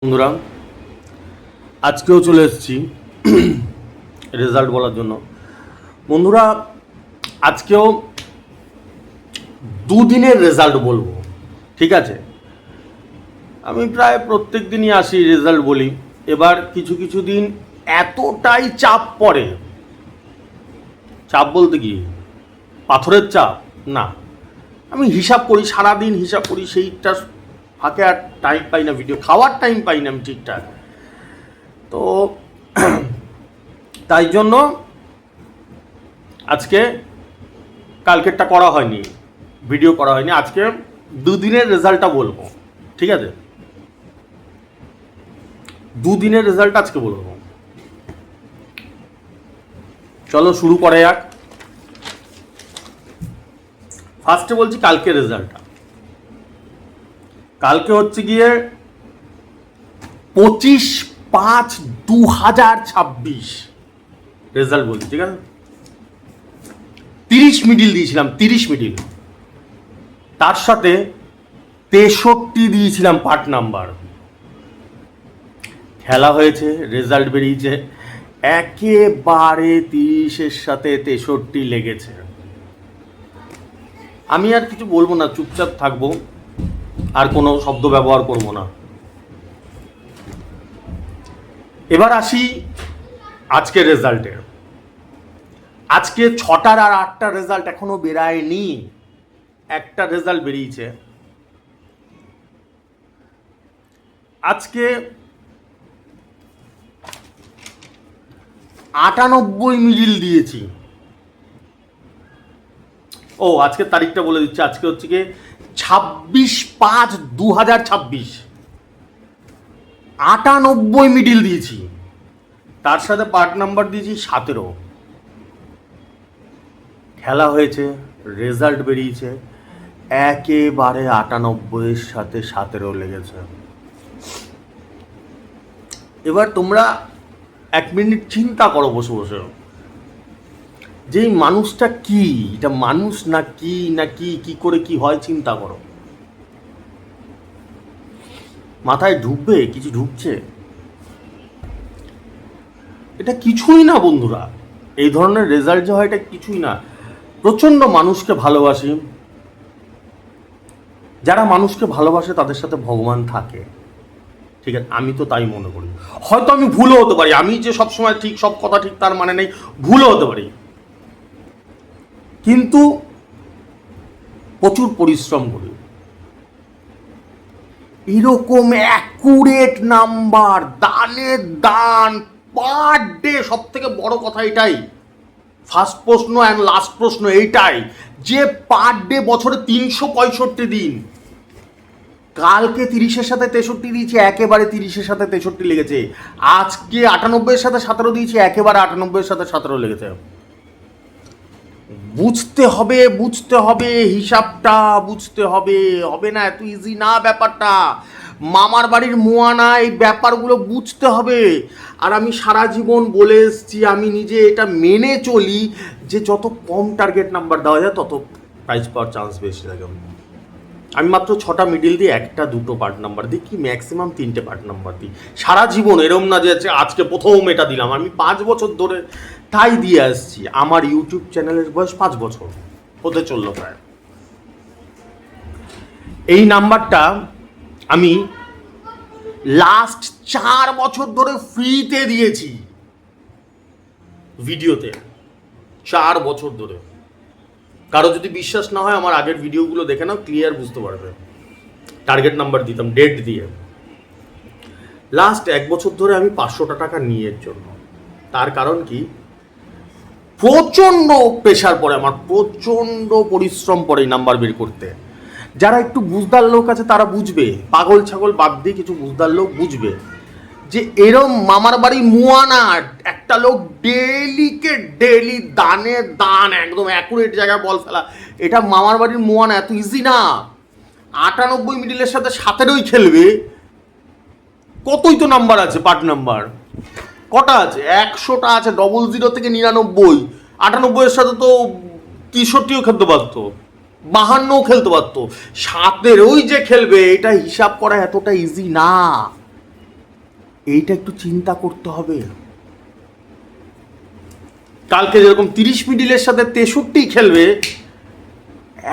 বন্ধুরা, আজকেও চলে এসেছি রেজাল্ট বলার জন্য। বন্ধুরা, আজকেও দুদিনের রেজাল্ট বলবো, ঠিক আছে? আমি প্রায় প্রত্যেক দিনই আসি, রেজাল্ট বলি। এবার কিছু কিছু দিন এতটাই চাপ পড়ে, চাপ বলতে কি পাথরের চাপ না, আমি হিসাব করি, সারাদিন হিসাব করি, সেইটা ফাঁকে আর টাইম পাই না, ভিডিও খাওয়ার টাইম পাই না আমি ঠিকঠাক। তো তাই জন্য আজকে কালকেরটা করা হয়নি, ভিডিও করা হয়নি। আজকে দুদিনের রেজাল্টটা বলবো, ঠিক আছে? দুদিনের রেজাল্ট আজকে বলবো। চলো শুরু করে যাক। ফার্স্টে বলছি কালকের রেজাল্টটা। কালকে হচ্ছে গিয়ে 25/5/2026 রেজাল্ট বলছি, ঠিক আছে? 30 মিডিল দিয়েছিলাম, 30 মিডিল, তার সাথে 63 দিয়েছিলাম পার্ট নাম্বার। খেলা হয়েছে, রেজাল্ট বেরিয়েছে, একেবারে 30-এর সাথে 63 লেগেছে। আমি আর কিছু বলবো না, চুপচাপ থাকবো, আর কোনো শব্দ ব্যবহার করবো না। এবার আসি আজকের রেজাল্টে। আজকে 6টার আর 8টার রেজাল্ট এখনো বেরায়নি, একটা রেজাল্ট বেরিয়েছে। আজকে 98 মিডিল দিয়েছি। ও, আজকের তারিখটা বলে দিচ্ছি, আজকে হচ্ছে গিয়ে 26/5/2026, 98 মিডিল দিয়েছি, তার সাথে পার্ট নাম্বার দিয়েছি 17। খেলা হয়েছে, রেজাল্ট বেরিয়েছে, একেবারে 98-এর সাথে 17 লেগেছে। এবার তোমরা 1 মিনিট চিন্তা করো বসে বসে, যে এই মানুষটা কি, এটা মানুষ না কি, না কি করে কি হয়, চিন্তা করো। মাথায় ঢুকবে? কিছু ঢুকছে? এটা কিছুই না বন্ধুরা, এই ধরনের রেজাল্ট যে হয় এটা কিছুই না। প্রচণ্ড মানুষকে ভালোবাসি, যারা মানুষকে ভালোবাসে তাদের সাথে ভগবান থাকে, ঠিক আছে? আমি তো তাই মনে করি। হয়তো আমি ভুলও হতে পারি, আমি যে সবসময় ঠিক, সব কথা ঠিক তার মানে নেই, ভুলও হতে পারি, কিন্তু প্রচুর পরিশ্রম করি। এরকম অ্যাকুরেট নাম্বার, দানের দান, পার ডে, সব থেকে বড় কথা এটাই, ফার্স্ট প্রশ্ন অ্যান্ড লাস্ট প্রশ্ন এইটাই, যে পার ডে বছরে 365 দিন। কালকে 30-এর সাথে 63 দিয়েছি, একেবারে 30-এর সাথে 63 লেগেছে। আজকে 98-এর সাথে 17 দিয়েছি, একেবারে 98-এর সাথে 17 লেগেছে। বুঝতে হবে, বুঝতে হবে, হিসাবটা বুঝতে হবে, হবে না, এত ইজি না ব্যাপারটা। মামার বাড়ির মোয়ানা, এই ব্যাপারগুলো বুঝতে হবে। আর আমি সারা জীবন বলে এসছি, আমি নিজে এটা মেনে চলি, যে যত কম টার্গেট নাম্বার দেওয়া যায় তত প্রাইজ পাওয়ার চান্স বেশি থাকে। আমি মাত্র 6টা মিডিল দিই, 1-2 পার্ট নাম্বার দিই, কি ম্যাক্সিমাম 3টে পার্ট নাম্বার দিই সারা জীবন। এরম না যে আজকে প্রথম এটা দিলাম, আমি 5 বছর ধরে তাই দিয়ে আসছি। আমার ইউটিউব চ্যানেলের বয়স 5 বছর হতে চললো প্রায়। এই নাম্বারটা আমি লাস্ট 4 বছর ধরে ফ্রিতে দিয়েছি ভিডিওতে, 4 বছর ধরে। কারো যদি বিশ্বাস না হয় আমার আগের ভিডিওগুলো দেখে নাও, ক্লিয়ার বুঝতে পারবে। টার্গেট নাম্বার দিতাম ডেট দিয়ে। লাস্ট 1 বছর ধরে আমি 500টা টাকা নিয়ে এর জন্য। তার কারণ কি, প্রচণ্ড প্রেশার পড়ে আমার, প্রচণ্ড পরিশ্রম পড়ে এই নাম্বার বের করতে। যারা একটু বুঝদার লোক আছে তারা বুঝবে, পাগল ছাগল বাদ দিয়ে কিছু বুঝদার লোক বুঝবে, যে এরম মামার বাড়ি মুয়ানা একটা লোক ডেলিকে ডেলি দানে দান, একদম অ্যাকুরেট জায়গায় বল ফেলা, এটা মামার বাড়ির মুয়ানা, এত ইজি না। 98 মিডিলের সাথে 17ই খেলবে, কতই তো নাম্বার আছে, পার্ট নাম্বার কটা আছে, 100টা আছে, 00 থেকে 99। 98-এর সাথে তো 63ও খেলতে পারতো, 52ও খেলতে পারতো, 17ই যে খেলবে, এটা হিসাব করা এতটা ইজি না। এইটা একটু চিন্তা করতে হবে। কালকে যেরকম 30 মিডিলের সাথে 63 খেলবে,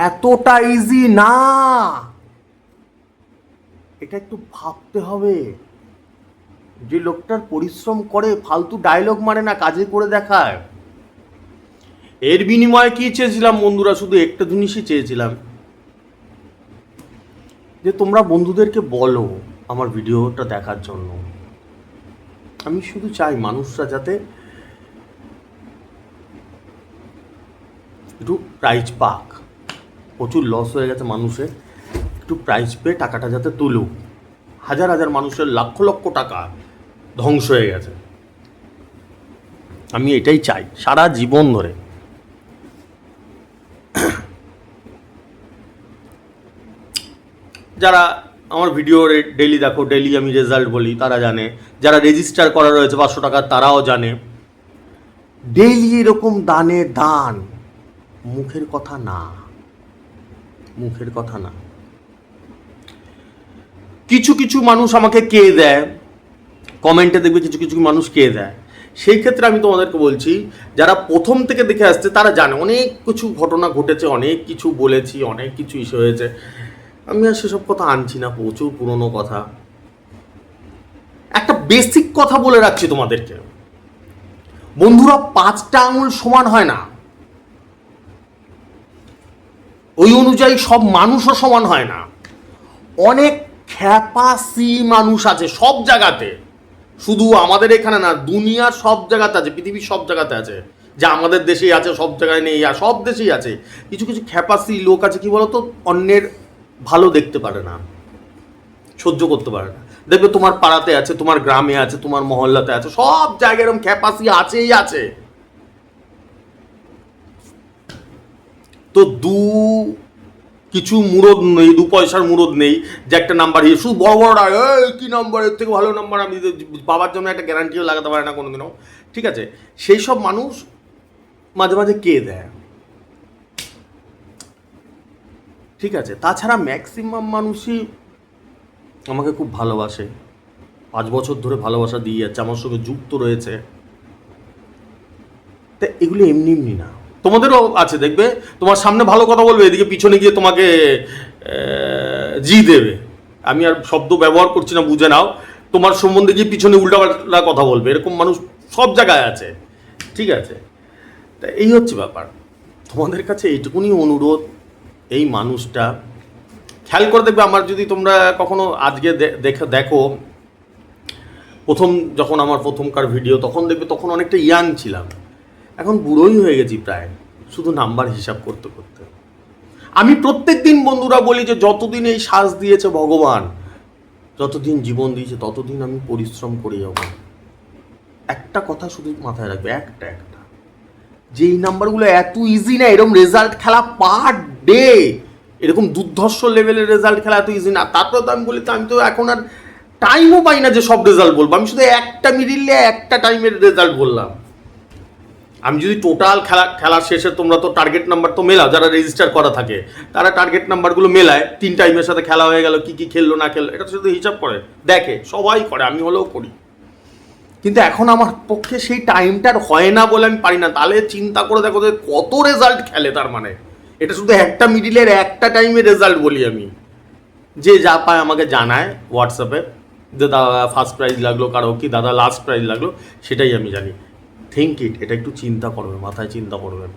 এতটা ইজি না, এটা একটু ভাবতে হবে। যে লোকটার পরিশ্রম করে, ফালতু ডায়লগ মারে না, কাজে করে দেখায়। এর বিনিময়ে কি চেয়েছিলাম বন্ধুরা? শুধু একটা জিনিসই চেয়েছিলাম, যে তোমরা বন্ধুদেরকে বলো আমার ভিডিওটা দেখার জন্য। আমি শুধু চাই মানুষরা যাতে একটু প্রাইজ পাক। প্রচুর লস হয়ে গেছে মানুষের, একটু প্রাইজ পেয়ে টাকাটা যাতে তুলুক। হাজার হাজার মানুষের লক্ষ লক্ষ টাকা ধ্বংস হয়ে গেছে। আমি এটাই চাই সারা জীবন ধরে। যারা আমার ভিডিও ডেলি দেখো, ডেলি আমি রেজাল্ট বলি, তারা জানে। যারা রেজিস্টার করা রয়েছে 500 টাকা, তারাও জানে। ডেইলি এরকম দানে দান, মুখের কথা না, মুখের কথা না। কিছু কিছু মানুষ আমাকে কে দেয়, কমেন্টে দেখবে কিছু কিছু মানুষ কে দেয়। সেই ক্ষেত্রে আমি তোমাদেরকে বলছি, যারা প্রথম থেকে দেখে আসছে তারা জানে অনেক কিছু ঘটনা ঘটেছে, অনেক কিছু বলেছি, অনেক কিছু ইস্যু হয়েছে। আমি আর সেসব কথা আনছি না, প্রচুর পুরনো কথা। একটা বেসিক কথা বলে রাখছি তোমাদেরকে, বন্ধুরা, 5টা আঙুল সমান হয় না, ওই অনুযায়ী সব মানুষও সমান হয় না। অনেক খ্যাপাসি মানুষ আছে সব জায়গাতে, শুধু আমাদের এখানে না, দুনিয়ার সব জায়গাতে আছে, পৃথিবীর সব জায়গাতে আছে। যা আমাদের দেশেই আছে সব জায়গায় নেই, আর সব দেশেই আছে। কিছু কিছু খ্যাপাসি লোক আছে, কি বলতো, অন্যের ভালো দেখতে পারে না, সহ্য করতে পারে না। দেখবে তোমার পাড়াতে আছে, তোমার গ্রামে আছে, তোমার মহল্লাতে আছে, সব জায়গায় এরকম খ্যাপাসি আছেই আছে। তো কিছু মুরদ নেই, 2 পয়সার মুরদ নেই, যে একটা নাম্বার হিসেবে শুধু বড় বড় কি নাম্বার, এর থেকে ভালো নাম্বার আমি বাবার জন্য একটা গ্যারান্টিও লাগাতে পারে না কোনোদিনও। ঠিক আছে, সেই সব মানুষ মাঝে মাঝে কে দেয়। ঠিক আছে, তাছাড়া ম্যাক্সিমাম মানুষই আমাকে খুব ভালোবাসে, 5 বছর ধরে ভালোবাসা দিয়ে যাচ্ছে, আমার সঙ্গে যুক্ত রয়েছে। তা এগুলো এমনি এমনি না, তোমাদেরও আছে। দেখবে তোমার সামনে ভালো কথা বলবে, এদিকে পিছনে গিয়ে তোমাকে জি দেবে। আমি আর শব্দ ব্যবহার করছি না, বুঝে নাও। তোমার সম্বন্ধে গিয়ে পিছনে উল্টাপাল্টা কথা বলবে, এরকম মানুষ সব জায়গায় আছে। ঠিক আছে, তা এই হচ্ছে ব্যাপার। তোমাদের কাছে এইটুকুনি অনুরোধ, এই মানুষটা খেয়াল করে দেখবে। আমার যদি তোমরা কখনো আজকে দেখো, যখন আমার প্রথমকার ভিডিও, তখন দেখবে তখন অনেকটা ইয়াং ছিলাম, এখন বুড়োই হয়ে গেছি প্রায়, শুধু নাম্বার হিসাব করতে করতে। আমি প্রত্যেক দিন বন্ধুরা বলি যে যতদিন এই শ্বাস দিয়েছে ভগবান, যতদিন জীবন দিয়েছে, ততদিন আমি পরিশ্রম করে যাব। একটা কথা শুধু মাথায় রাখবে, একটা যে এই নাম্বারগুলো এত ইজি না, এরকম রেজাল্ট খেলা পার ডে, এরকম দুর্ধর্ষ লেভেলের রেজাল্ট খেলা এত ইজি না। তারপরে তো আমি বলি, তো আমি তো এখন আর টাইমও পাই না যে সব রেজাল্ট বলবো। আমি শুধু একটা মিডিলে একটা টাইমের রেজাল্ট বললাম। আমি যদি টোটাল খেলার শেষে, তোমরা তো টার্গেট নাম্বার তো মেলাও, যারা রেজিস্টার করা থাকে তারা টার্গেট নাম্বারগুলো মেলায়, 3 টাইমের সাথে খেলা হয়ে গেল, কি কি খেললো না খেললো, এটা শুধু হিসাব করে দেখে, সবাই করে, আমি হলেও করি। কিন্তু এখন আমার পক্ষে সেই টাইমটার হয় না বলে আমি পারি না। তাহলে চিন্তা করে দেখো যে কত রেজাল্ট খেলে, তার মানে এটা শুধু একটা মিডিলের একটা টাইমের রেজাল্ট বলি আমি। যে যা পায় আমাকে জানায় হোয়াটসঅ্যাপে, যে দাদা ফার্স্ট প্রাইজ লাগলো, কারো কি দাদা লাস্ট প্রাইজ লাগলো, সেটাই আমি জানি। থিঙ্ক ইট, এটা একটু চিন্তা করবে, মাথায় চিন্তা করবেন।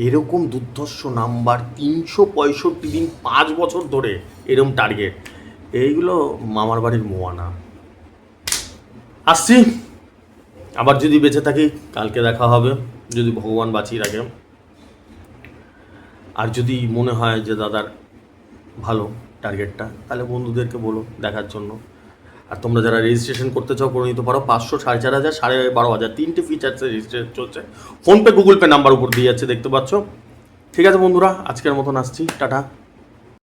এরকম দুর্ধর্ষ নাম্বার, 365 দিন 5 বছর ধরে এরকম টার্গেট, এইগুলো মামার বাড়ির মোয়ানা। আসছি, আবার যদি বেঁচে থাকি কালকে দেখা হবে, যদি ভগবান বাঁচিয়ে রাখে। আর যদি মনে হয় যে দাদার ভালো টার্গেটটা, তাহলে বন্ধুদেরকে বলো দেখার জন্য। আর তোমরা যারা রেজিস্ট্রেশন করতে চাও করে নিতে পারো। 500, 4,500, 12,500 3টে ফিচার্সে রেজিস্ট্রেশন চলছে। ফোনপে, গুগল পে নাম্বার উপর দিয়ে যাচ্ছে, দেখতে পাচ্ছ। ঠিক আছে বন্ধুরা, আজকের মতন আসছি, টাটা।